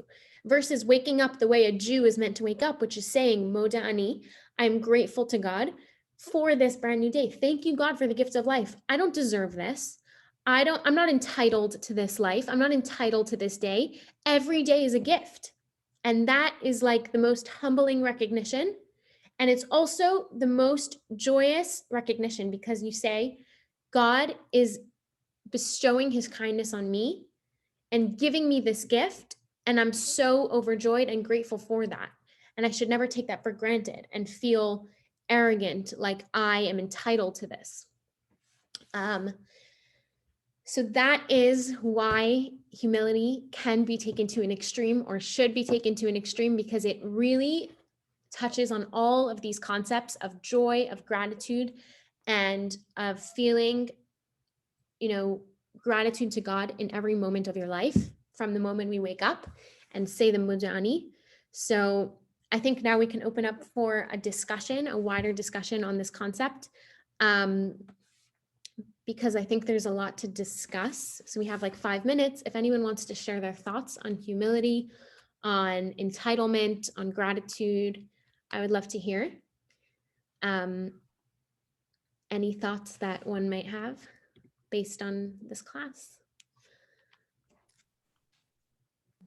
A: versus waking up the way a Jew is meant to wake up, which is saying, Moda'ani, I'm grateful to God for this brand new day. Thank you, God, for the gift of life. I don't deserve this. I'm not entitled to this life. I'm not entitled to this day. Every day is a gift. And that is like the most humbling recognition. And it's also the most joyous recognition, because you say, God is bestowing his kindness on me and giving me this gift. And I'm so overjoyed and grateful for that. And I should never take that for granted and feel arrogant, like I am entitled to this. So that is why humility can be taken to an extreme, or should be taken to an extreme, because it really touches on all of these concepts of joy, of gratitude, and of feeling, gratitude to God in every moment of your life, from the moment we wake up and say the Moda'ani. So I think now we can open up for a discussion, a wider discussion on this concept, because I think there's a lot to discuss. So we have like 5 minutes. If anyone wants to share their thoughts on humility, on entitlement, on gratitude, I would love to hear. Any thoughts that one might have based on this class?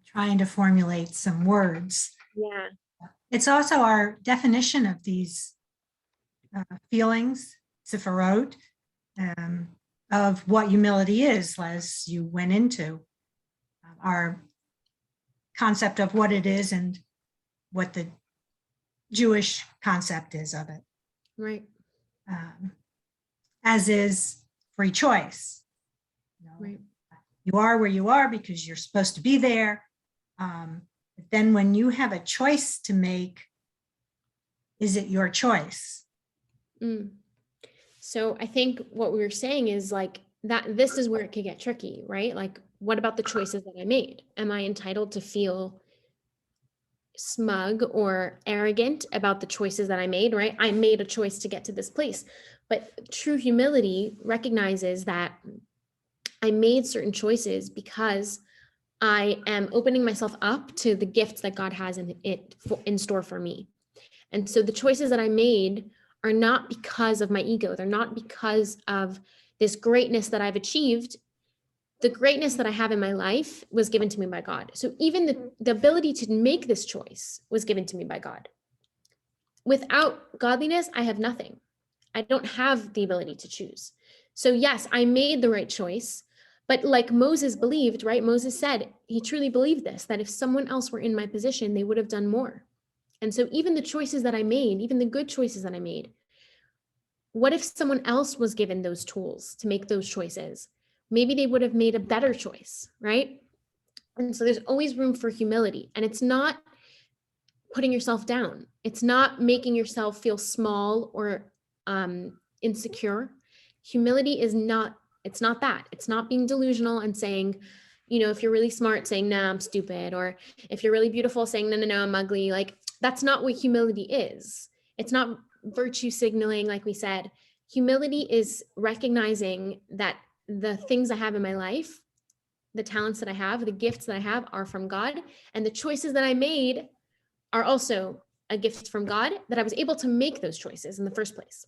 B: Trying to formulate some words.
A: Yeah.
B: It's also our definition of these feelings, sephirot, of what humility is, as you went into our concept of what it is and what the Jewish concept is of it.
A: Right.
B: As is free choice.
A: Right.
B: You are where you are because you're supposed to be there. But then when you have a choice to make, is it your choice?
A: So I think what we were saying is like that this is where it could get tricky, right? Like, what about the choices that I made? Am I entitled to feel smug or arrogant about the choices that I made, right? I made a choice to get to this place. But true humility recognizes that I made certain choices because I am opening myself up to the gifts that God has in store for me. And so the choices that I made are not because of my ego. They're not because of this greatness that I've achieved. the greatness that I have in my life was given to me by God. So even the ability to make this choice was given to me by God. Without godliness, I have nothing. I don't have the ability to choose. So yes, I made the right choice, but like Moses believed, right? Moses said, he truly believed this, that if someone else were in my position, they would have done more. And so even the choices that I made, even the good choices that I made, what if someone else was given those tools to make those choices? Maybe they would have made a better choice, right? And so there's always room for humility. And it's not putting yourself down. It's not making yourself feel small or insecure. Humility is not, it's not that. It's not being delusional and saying, if you're really smart, saying, nah, I'm stupid. Or if you're really beautiful, saying, no, I'm ugly. Like, that's not what humility is. It's not virtue signaling, like we said. Humility is recognizing that the things I have in my life, the talents that I have, the gifts that I have are from God. And the choices that I made are also a gift from God, that I was able to make those choices in the first place.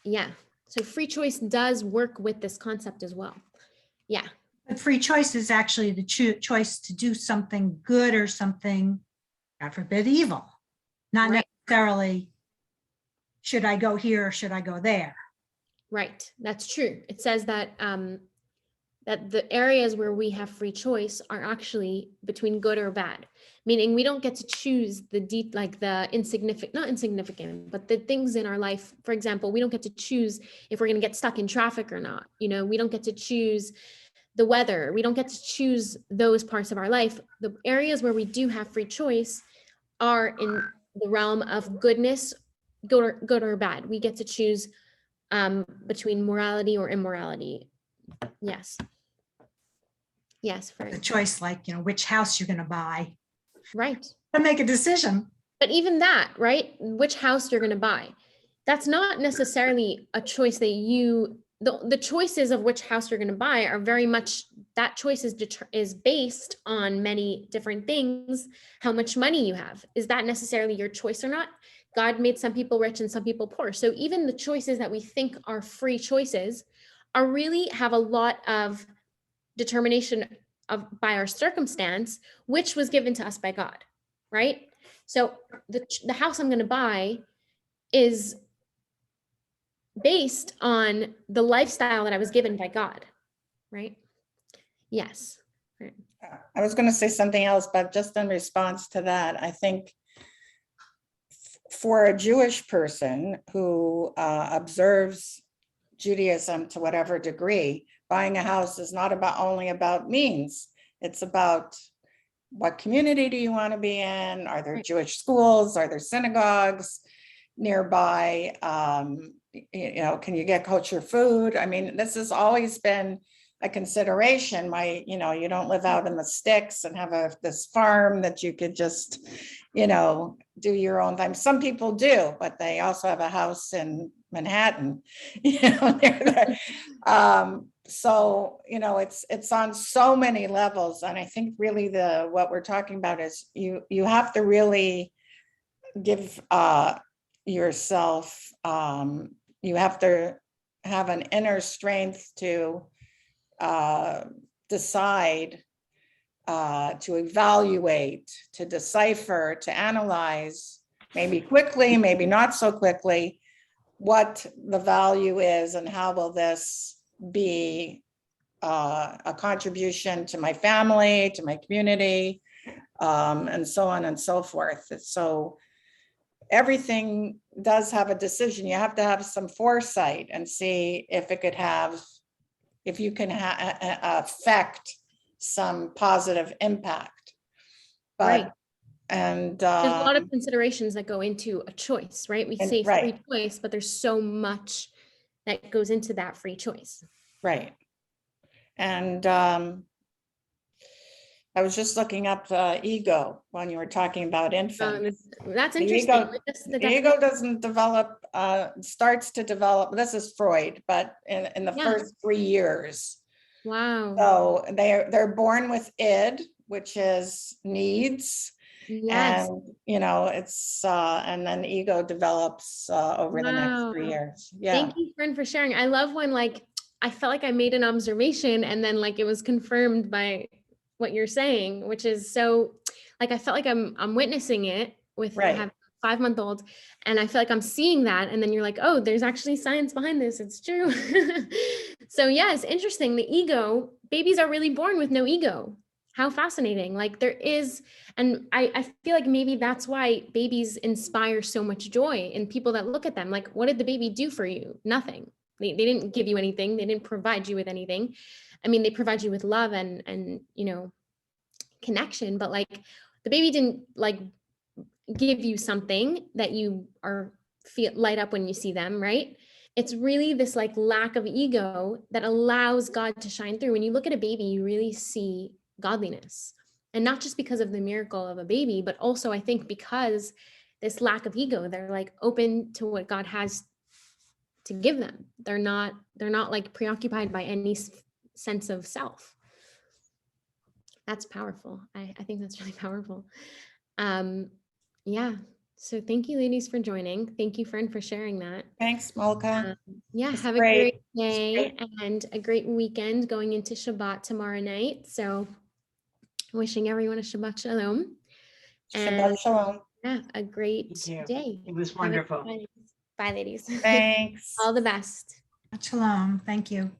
A: Yeah. So free choice does work with this concept as well. Yeah.
B: But free choice is actually the choice to do something good or something, God forbid, evil. Not
A: Right.
B: necessarily, should I go here or should I go there?
A: Right. That's true. It says that that the areas where we have free choice are actually between good or bad, meaning we don't get to choose the deep, like the insignificant, not insignificant, but the things in our life. For example, we don't get to choose if we're going to get stuck in traffic or not. We don't get to choose the weather. We don't get to choose those parts of our life. The areas where we do have free choice are in the realm of goodness, good or bad. We get to choose between morality or immorality. Yes. Yes,
B: The
A: right.
B: choice, like, which house you're going to buy,
A: Right.
B: to make a decision.
A: But even that, right? Which house you're going to buy, that's not necessarily a choice that the choices of which house you're going to buy are very much, that choice is based on many different things. How much money you have, is that necessarily your choice or not? God made some people rich and some people poor. So even the choices that we think are free choices are really have a lot of determination by our circumstance, which was given to us by God, right? So the house I'm going to buy is based on the lifestyle that I was given by God, right? Yes. Right.
D: I was going to say something else, but just in response to that, I think for a Jewish person who observes Judaism to whatever degree, buying a house is not only about means. It's about what community do you want to be in? Are there Jewish schools? Are there synagogues nearby? Can you get kosher food? I mean, this has always been a consideration. You don't live out in the sticks and have this farm that you could just, do your own thing. Some people do, but they also have a house in Manhattan. So, it's on so many levels. And I think really what we're talking about is you have to really give yourself, you have to have an inner strength to decide, to evaluate, to decipher, to analyze, maybe quickly, maybe not so quickly, what the value is and how will this be a contribution to my family, to my community, and so on and so forth. So everything does have a decision. You have to have some foresight and see if you can affect some positive impact. But
A: Right.
D: And
A: there's a lot of considerations that go into a choice, right? We say free choice, but there's so much that goes into that free choice.
D: Right. And I was just looking up ego when you were talking about infants.
A: That's interesting.
D: The ego doesn't develop, starts to develop, this is Freud, but in the first 3 years.
A: Wow.
D: So they're born with id, which is needs.
A: Yes.
D: And it's and then ego develops over the next 3 years. Yeah.
A: Thank you, friend, for sharing. I love when I felt like I made an observation and then like it was confirmed by what you're saying, which is so like I felt like I'm witnessing it with
D: Right.
A: having a 5-month-old, and I feel like I'm seeing that, and then you're like, oh, there's actually science behind this. It's true. So yeah, it's interesting. The ego, babies are really born with no ego. How fascinating. Like there is, and I feel like maybe that's why babies inspire so much joy in people that look at them. Like, what did the baby do for you? Nothing. They didn't give you anything. They didn't provide you with anything. I mean, they provide you with love and you know, connection, but like the baby didn't like give you something that you are feel light up when you see them, right? It's really this like lack of ego that allows God to shine through. When you look at a baby, you really see godliness. And not just because of the miracle of a baby, but also I think because this lack of ego, they're like open to what God has to give them. They're not like preoccupied by any sense of self. That's powerful. I think that's really powerful. Yeah. So thank you, ladies, for joining. Thank you, friend, for sharing that.
D: Thanks, Malka.
A: Yeah,
D: It's
A: have
D: great.
A: a great
D: It's
A: day
D: great.
A: and a great weekend going into Shabbat tomorrow night. So wishing everyone a Shabbat Shalom. And
D: Shabbat shalom.
A: yeah, a great
E: You too.
A: day.
E: It was
A: Have a good
E: wonderful.
A: night. Bye, ladies.
D: Thanks.
A: All the best.
B: Shalom. Thank you.